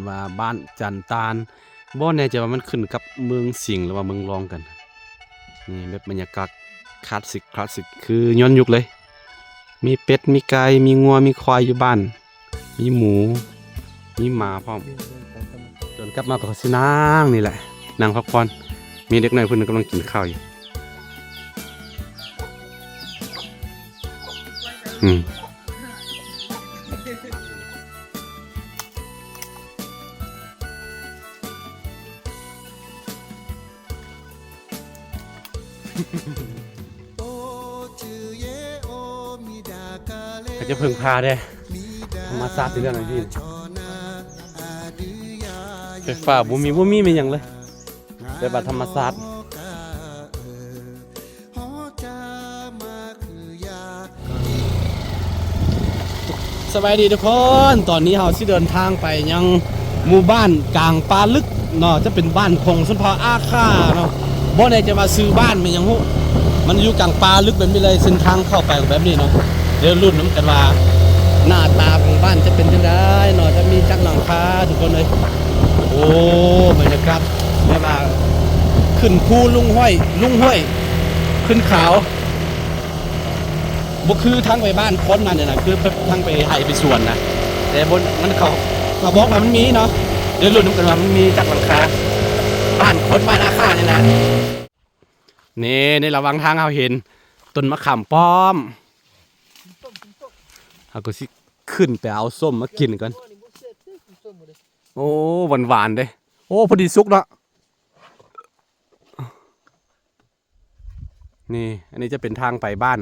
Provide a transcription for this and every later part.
ว่าบ้านจันตาลบ่แน่ใจว่ามันขึ้นกับเมืองสิงห์หรือว่าเมืองรองกันนี่แบบบรรยากาศคลาสสิกคือย้อนยุคเลยมีเป็ดมีไก่มีงัวมีควายอยู่บ้านมีหมูมีหมาพร้อมจนกลับมาก็สินั่งนี่แหละนั่งพักผ่อนมีเด็กน้อยคนนึงกำลังกินข้าวอยู่เขาจะพึ่งพาได้ธรรมศาสตร์ที่เรื่องอะไรพี่ไฟฟ้าบ่มีเป็นอย่างเลยแต่บัดธรรมศาสตร์สบายดีทุกคนตอนนี้เราสิเดินทางไปยังหมู่บ้านกลางป่าลึกเนาะจะเป็นบ้านของสุนทรอาค่าเนาะบ่ได้จะมาซื้อบ้านมันยังฮู้มันอยู่กลางป่าลึกแบบนี้เลยเส้นทางเข้าไปแบบนี้เนาะเดี๋ยวรุ่นน้ำกันว่าหน้าตาของบ้านจะเป็นยังไงเนาะจะมีจักหลังคาทุกคนเลยโอ้บรรยากาศแบบว่าขึ้นภูลุงห้วยขึ้นเขาบ่คือทางไปบ้านคนนั่นเนี่ยนะคือทางไปไห่ไปสวนนะแต่บนมันเขาบอกว่ามันมีเนาะเดี๋ยวรุ่นน้ำกันว่ามันมีจักหลังคาบ้านคนบ้านอาคาเนี่ยนะนี่ในระหว่างทางเราเห็นต้นมะขามป้อมเราก็สิขึ้นไปเอาส้มมากินกันโอ้หวานเด้โอ้พอดีสุกเนาะนี่อันนี้จะเป็นทางไปบ้าน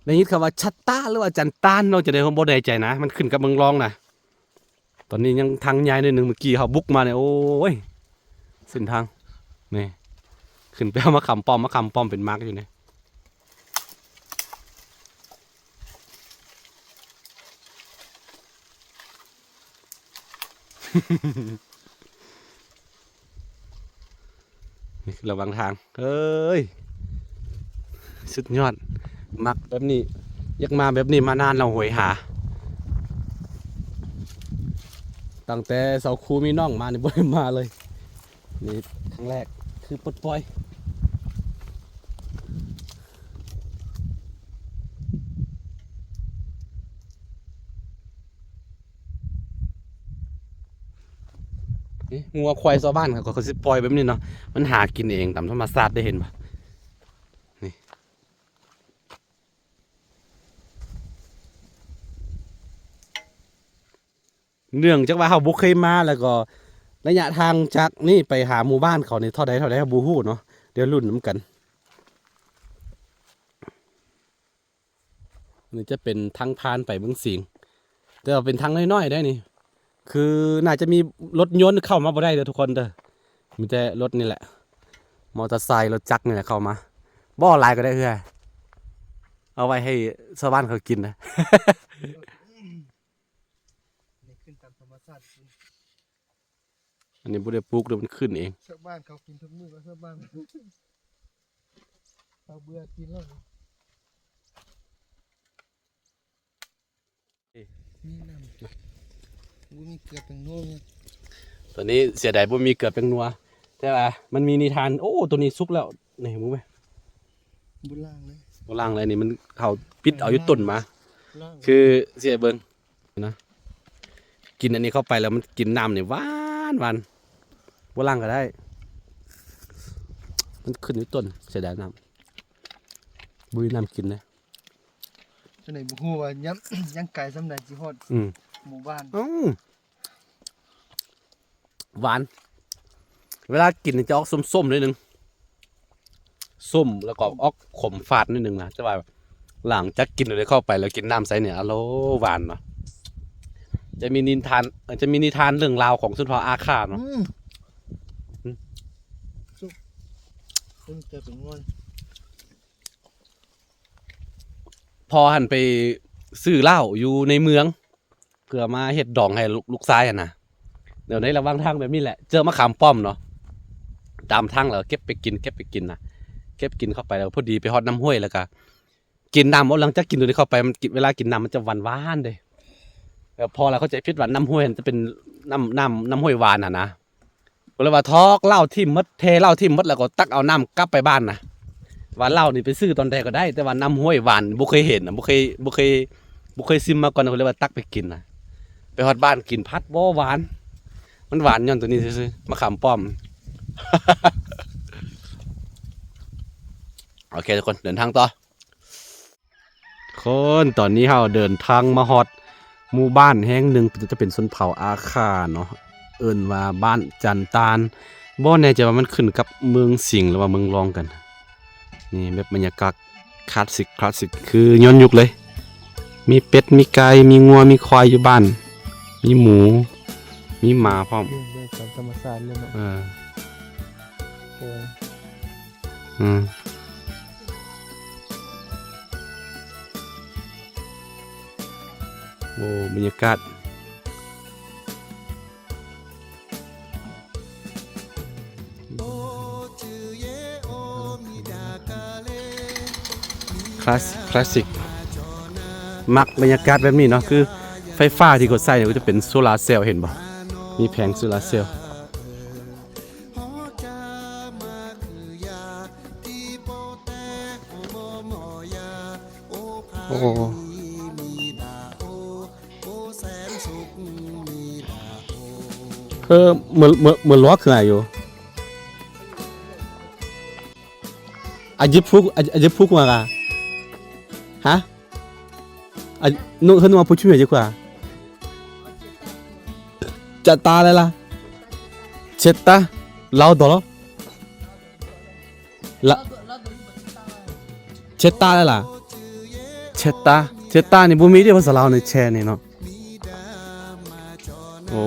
ได้ยินคำว่าชัตตาหรือว่าจันตานเราจะได้ความบ่ได้ใจนะมันขึ้นกับเมืองรองนะตอนนี้ยังทางใหญ่หนึ่งเมื่อกี้เขาบุกมาเนี่ยโอ้ยเส้นทางนี่ขึ้นไปเอามะขามป้อมเป็นมาร์กอยู่เนี่ยนี่คือระหว่างทางเฮ้ยสุดยอดมักแบบนี้อยากมาแบบนี้มานานเราหวยหาตั้งแต่เสาคูมีน้องมานี่บ่ได้มาเลยนี่ครั้งแรกคือปลดปล่อยงัวควายชาวบ้านเขาสิปล่อยแบบนี้เนาะมันหากินเองตามธรรมชาติได้เห็นปะนี่เนื่องจากว่าเขาบุกเคยมาแล้วก็ระยะทางจากนี่ไปหาหมู่บ้านเขาในเท่าใดเขาบูฮู้เนาะเดี๋ยวรุ่นน้ำกันนี่จะเป็นทางพานไปเมืองสิงห์แต่ว่าเป็นทางน้อยๆได้นี่คือน่าจะมีรถยนต์เข้ามาบ่ได้เด้อทุกคนเด้อมีแต่รถนี่แหละมอเตอร์ไซค์รถจักรนี่แหละเข้ามาบ่อลายก็ได้เพื่อเอาไว้ให้ชาวบ้านเขากินนะ ขึ้นตามธรรมชาติ อันนี้บุได้ปลูกเดี๋ยวมันขึ้นเองชาวบ้านเขากินทุกมื้อก็ชาวบ้านเราเบื่อกินแล้วมีน้ำจุดมีเกลือเป็นโน่เนี่ยตัวนี้เสียดายบ่มีเกลือเป็นนัวแต่ว่ามันมีนิทานโอ้ตัวนี้สุกแล้วนี่มึงไหมบุล่างเลยบ่ล่างเลยนี่มันเขาปิดเอาอยู่ต้นมาคือเสียเบิ่งนะกินอันนี้เข้าไปแล้วมันกินน้ำเนี่ยหวานบ่ล่างก็ได้มันขึ้นอยู่ต้นเสียดายน้ำบุยน้ำกินนะจะไหนบุหัวยังไก่สำนักจีฮอดหมู่บ้านหวานเวลากินจะออกส้มๆนิดนึงส้มแล้วก็ออกขมฝาดนิดนึงนะจะว่าหลังจากกินอะไรเข้าไปแล้วกินน้ำใสเนี่ยอร่อยหวานเนาะจะมีนิทานเรื่องราวของสุนทรอาค่าเนาะเกลือเป็นงอนพอหันไปซื้อเหล้าอยู่ในเมืองเพื่อมาเฮ็ดดองให้ลูกชายอ่ะนะเดี๋ยวในระหว่างทางแบบนี้แหละเจอมะขามป้อมเนาะตามทางแล้วเก็บไปกินนะเก็บกินเข้าไปแล้วพอดีไปฮอดน้ำห้วยแล้วก็กินน้ำหลังจากกินตัวนี้เข้าไปมันเวลากินน้ำมันจะหวานเลย แล้วพอแล้วเขาใจผิดว่าน้ำห้วยจะเป็นน้ำห้วยหวานนะก็เลยว่าทอกเหล้าทิ่มมดเทเหล้าทิ่มมดแล้วก็ตักเอาน้ำกลับไปบ้านนะว่าเหล้านี่ไปซื้อตอนใดก็ได้แต่ว่าน้ำห้วยหวานบุเคยเห็นนะบุเคยซิมมาก่อนก็เลยว่าตักไปกินนะไปฮอดบ้านกินพัดบ่หวานมันหวานย้อนตัวนี้ซื่อๆมะขามป้อม โอเคทุกคนเดินทางต่อคนตอนนี้เราเดินทางมาฮอดหมู่บ้านแห่งหนึ่งจะเป็นชนเผ่าอาคาเนาะเอิ้นว่าบ้านจันตาลบ่แน่ใจว่ามันขึ้นกับเมืองสิงห์หรือว่าเมืองรองกันนี่แบบบรรยากาศคลาสสิกคือย้อนยุคเลยมีเป็ดมีไก่มีงัวมีควายอยู่บ้านมีหมูมีหมาพร้อม เรื่องตามธรรมชาติเลยเนาะ โอ้ย อืมโอ้บรรยากาศคลาสสิกมักบรรยากาศแบบนี้เนาะคือไฟฟ้าที่กดใส่เนี่ยก็จะเป็นโซลาร์เซลล์เห็นบ่มีแผงโซลาร์เซลล์โอ้คือเหมือนล้อคืออะไรอยู่อาจิพุกมากะฮะนุ่งขึ้นมาพูดชื่อดีกว่าจะตาอะไรล่ะเช็ดตาเราดอละเช็ดตาอะไรล่ะเช็ดตานี่บุมีเดียวภาษาลาวในแชร์นี่เนาะโอ้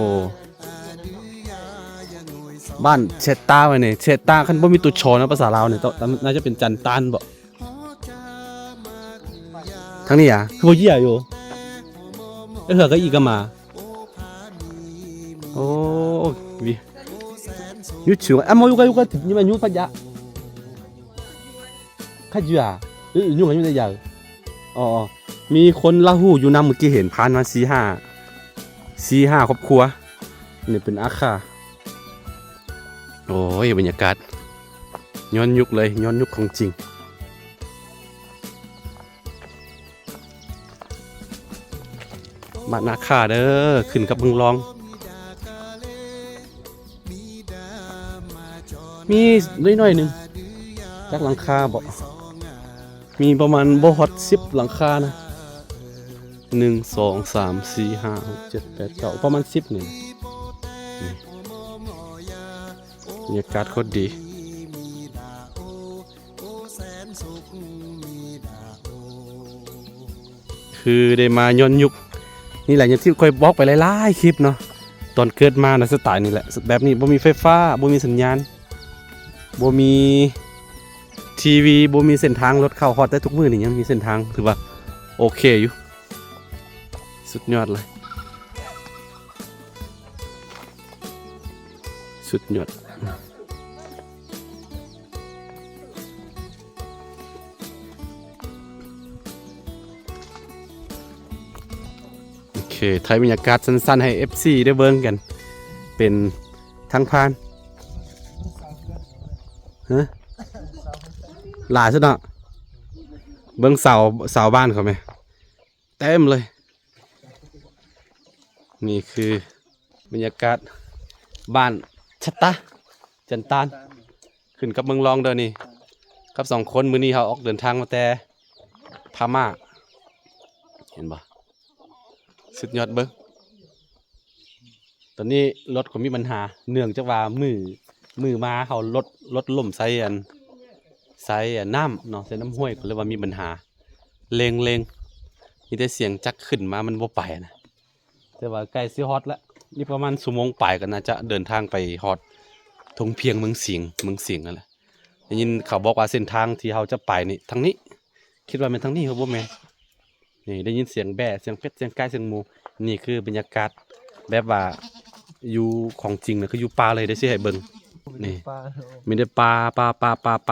บ้านเช็ดตาไว้เนี่ยเช็ดตาคันบ่มีตุโชนะภาษาลาวเนี่ยน่าจะเป็นจันตานบ่ทั้งนี้อ่ะคือบ่เหี้ยอยู่เหือก็อีกก็มาโอ้วิยูชิวอ่ะมาอยู่ก็นี่มันยูพัทยาคัดอยู่อ่ะยูกันอยู่ได้ยาวอ๋อมีคนลาหูอยู่นำเมื่อกี้เห็นผ่านมา4-5ครอบครัวนี่เป็นอาคาโอ้ยบรรยากาศย้อนยุคเลยย้อนยุคของจริงบ้านนาคาเด้อขึ้นกับเมืองรองมีน้อยๆหนึ่งจากหลังคาบ่มีประมาณบ่ฮอต10หลังคานะ1 2 3 4 5 6 7 8 9ประมาณ10นี่บรรยากาศโคตรดีคือได้มาย้อนยุคนี่แหละอย่างที่ค่อยบอกไปหลายๆคลิปเนาะตอนเกิดมานะสไตล์นี่แหละแบบนี้บ่มีไฟฟ้าบ่มีสัญญาณบ่มีทีวีบ่มีเส้นทางรถเข้าฮอดได้ทุกมื้อนี่ยังมีเส้นทางถือว่าโอเคอยู่สุดยอดเลยสุดยอดโอเคถ่ายบรรยากาศสั้นๆให้ FC ได้เบิ่งกันเป็นทางผ่านฮะหลายซะเนาะเบิ่งเสาบ้านเขาไหมเต็มเลยนี่คือบรรยากาศบ้านชัตตาจันตานขึ้นกับเมืองรองเด้อนี่กับ2คนมื้อนี้เขาออกเดินทางมาแต่พม่าเห็นบ่สุดยอดเบิ่งตอนนี้รถเขามีปัญหาเนื่องจากว่ามือมาเขารถล่มใส่น้ำเนาะใส่น้ำห้วยก็เลยว่ามีปัญหาเลงมีแต่เสียงจักขึ้นมามันบ่ไปนะแต่ว่าใกล้สิฮอดแล้วนี่ประมาณชั่วโมงปลายก็น่าจะเดินทางไปฮอดทงเพียงเมืองสิงห์นั่นแหละได้ยินเขาบอกว่าเส้นทางที่เราจะไปนี่ทางนี้คิดว่าเป็นทางนี้ครับบ่แม่นนี่ได้ยินเสียงแบ่เสียงเป็ดเสียงไก่เสียงหมูนี่คือบรรยากาศแบบว่าอยู่ของจริงนะคืออยู่ป่าเลยได้สิให้เบิ่งนี่ ปลา มีได้ปลา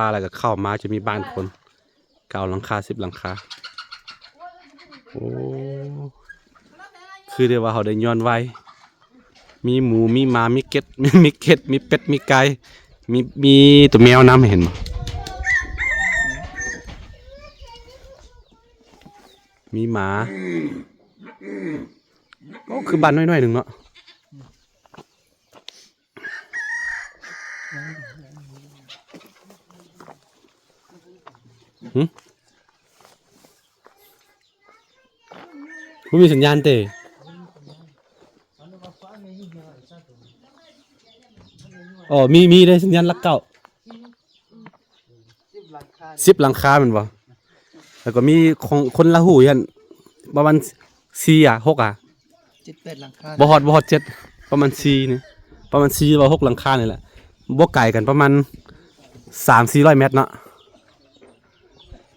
อะไรก็เข้ามาจะมีบ้านคน9 หลังคา10 หลังคาโอ้ค คือเรียกว่าเขาได้ย้อนไว้มีหมูมีหมามีเก็ดมีเก็ดมีเป็ดมีไก่มีตัวแมวน้ำเห็นบ่มีหมาก็คือบ้านน้อยๆหนึ่งเนาะไม่มีสัญญาณเตะอ๋อมีได้สัญญาณลักเก่า10 หลังคามันบ่แล้วก็มีของคนละหูยันประมาณ4 6 7-8 หลังคา บ่ฮอด7ประมาณ4นี่ประมาณ4 ว่า6 หลังคานี่แหละบ่ไกลกันประมาณ300-400 เมตรเนาะ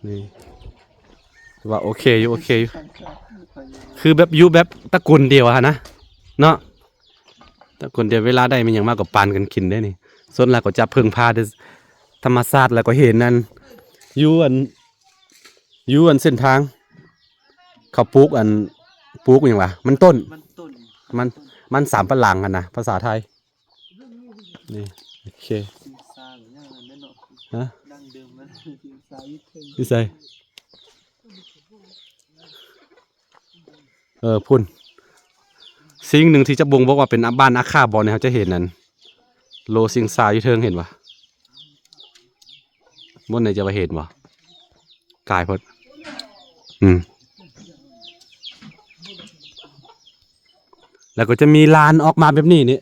นี่ว่าโอเคอยู่คือแบบอยู่แบบตระกูลเดียวอะนะเนาะตระกูลเดียวเวลาได้มันอย่างมากกว่าปานกันกินได้นี่ส่วนหลักก็จะพึ่งพาด้วยธรรมชาติแล้วก็เห็นนั่นอยู่อันเส้นทางเขาปลูกอย่างวะมันต้นมันสามปะหลังกันนะภาษาไทยนี่โอเคฮะพี่ใส่พุ่นสิ่งหนึ่งที่จะบ่งบอกว่าเป็นบ้านอาคาบอลเนี่ยเขาจะเห็นนั่นโลซิงซาอยู่เทิงเห็นปะบนไหนจะไปเห็นปะกายพดแล้วก็จะมีลานออกมาแบบนี้นี่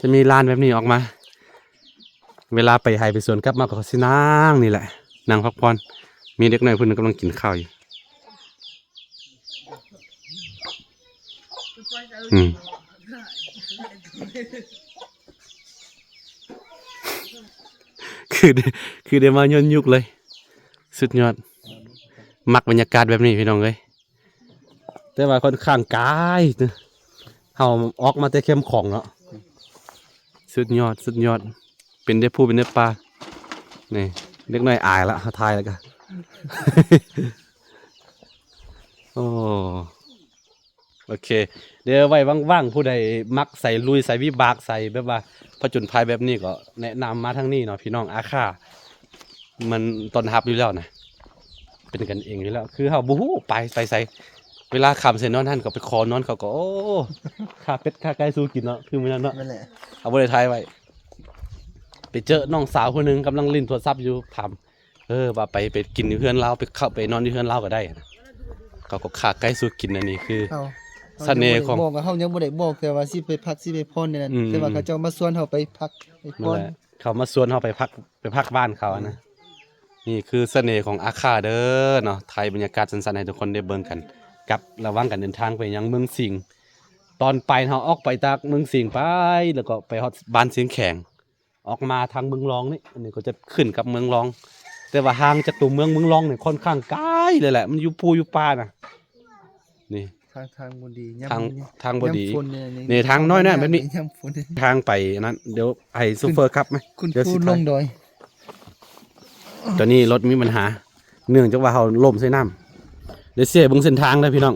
จะมีลานแบบนี้ออกมาเวลาไปไฮไปสวนกลับมาก็สินั่งนี่แหละนั่งพักผ่อนมีเด็กน้อยคนนึงกำลังกินข้าวอยู่คือได้มาย้อนยุคเลยสุดยอดมักบรรยากาศแบบนี้พี่น้องเลยแต่ว่าค่อนข้างกายเขาออกมาแต่เข้มของเนาะสุดยอดเป็นได้ผู้เป็นได้ปลานี่เล็กน้อยอายละทายแล้วกัน โอ้โอเคเดี๋ยวไว้ว่างๆผู้ใดมักใส่ลุยใส่วิบากใส่แบบว่าผจญภัยแบบนี้ก็แนะนำมาทั้งนี้เนาะพี่น้องอาค่ามันต้อนรับอยู่แล้วนะเป็นกันเองอยู่แล้วคือเฮาบู๊ไปใส่เวลาขับเสร็จนอนท่านก็ไปคอนอนเขาก็โอ้ข้าเป็ดข้าไก่สู้กินเนาะคือมันนั่นเนาะเอาบ่ได้ทายไว้ไปเจอน้องสาวคนนึงกำลังเล่นโทรศัพท์อยู่ถามว่าไปกินอยู่เฮือนเราไปเข้าไปนอนอยู่เฮือนเราก็ได้นะเขาก็ข้าไก่สู้กินอันนี้คือเสน่ห์ของบอกว่าเฮายังบ่ได้บอกแต่ว่าสิไปพักสิไปพรนี่นั่นแต่ว่าเขาเจ้ามาชวนเฮาไปพักไปพรเขามาชวนเฮาไปพักบ้านเขานะนี่คือเสน่ห์ของอาคาเด้อเนาะไทยบรรยากาศสั้นๆให้ทุกคนได้เบิ่งกันกับระหว่างการเดินทางไปยังเมืองสิงห์ตอนไปเฮาออกไปจากเมืองสิงห์ไปแล้วก็ไปฮอดบ้านเสียงแขงออกมาทางเมืองรองนี่อันนี้ก็จะขึ้นกับเมืองรองแต่ว่าห่างจากตัวเมืองรองเนี่ยค่อนข้างไกลเลยแหละมันอยู่ภูอยู่ป่าน่ะนี่ทางบ่ดีทางบ่ดีนี่ทางน้อยๆแบบนี้ทางไปนั้นเดี๋ยวให้ซูเปอร์ครับมั้ยเดี๋ยวสิลงดอยตอนนี้รถมีปัญหาเนื่องจากว่าเขาล่มใส่น้ำเดี๋ยวเสียเบิ่งเส้นทางเลยพี่น้อง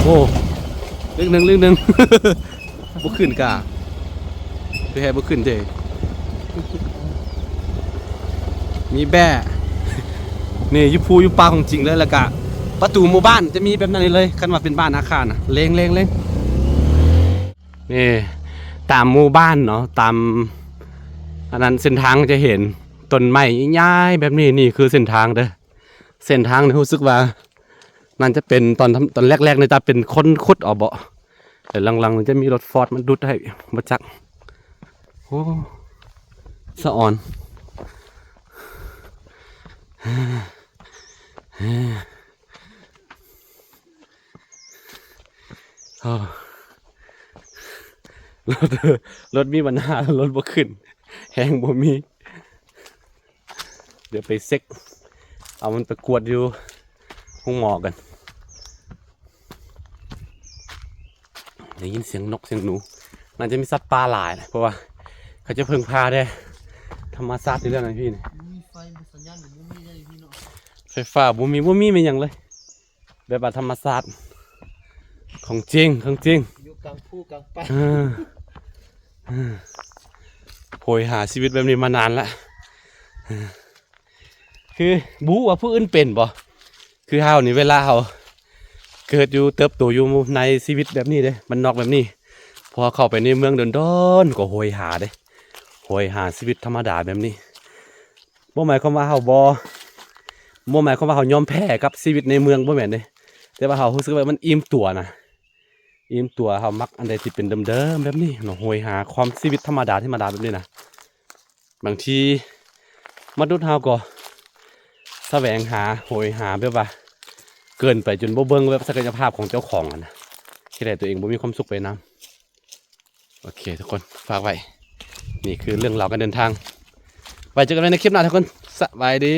โอ้เรื่องหนึ่ง บุขึ้นกะคือแฮบุขึ้นเจมีแบ่นี่ยุพูยุปลาของจริงเลยแล้วกะประตูหมู่บ้านจะมีแบบนั้นเลยคันว่าเป็นบ้านอาคารนะเล้งนี่ตามหมู่บ้านเนาะตามอันนั้นเส้นทางจะเห็นต้นไม้ย้ายแบบนี้นี่คือเส้นทางเด้อเส้นทางนี่รู้สึกว่านั่นจะเป็นตอนแรกๆเนี่ยจะเป็นคนขุดเอาเบาะแต่หลังๆจะมีรถฟอร์ดมันดุดให้มาจักโอ้สะอ่อนรถมีปัญหารถบ่ขึ้นแห้งบ่มีเดี๋ยวไปเซ็ก เอามันไปกวดอยู่ห้องหมอกันได้ยินเสียงนกเสียงหนูน่าจะมีสัตว์ป่าหลายนะเพราะว่าเขาจะเพิ่งพาได้ธรรมชาติในเรื่องอะไรพี่นี่ มีไฟมีสัญญาณหรือมีได้พี่เนาะ ไฟฟ้าบ่มีไม่ยังเลยแบบว่าธรรมชาติของจริงอยู่กลางผู้กลางป่า โหยหาชีวิตแบบนี้มานานแล้วคือบู๊ว่าผู้อื่นเป็นบ่คือเฮานี่เวลาเฮาเกิดอยู่เติบโตอยู่ในชีวิตแบบนี้เด้มันนอกแบบนี้พอเข้าไปในเมืองเดินๆก็โหยหาเด้โหยหาชีวิตธรรมดาแบบนี้บ่หมายความว่าเฮาบ่หมายความว่าเฮายอมแพ้กับชีวิตในเมืองบ่แม่นเด้แต่ว่าเฮารู้สึกว่ามันอิ่มตัวนะอิ่มตัวเฮามักอันใดที่เป็นเดิมๆแบบนี้เนาะโหยหาความชีวิตธรรมดาแบบนี้นะบางทีมนุษย์เฮาก็แสวงหาโหยหาแบบว่าเกินไปจนบ่เบิ่งแบบศักยภาพของเจ้าของอะนะที่ใดตัวเองบ่มีความสุขไปนำโอเคทุกคนฝากไว้นี่คือเรื่องราวการเดินทางไว้เจอกันในคลิปหน้าทุกคนสบายดี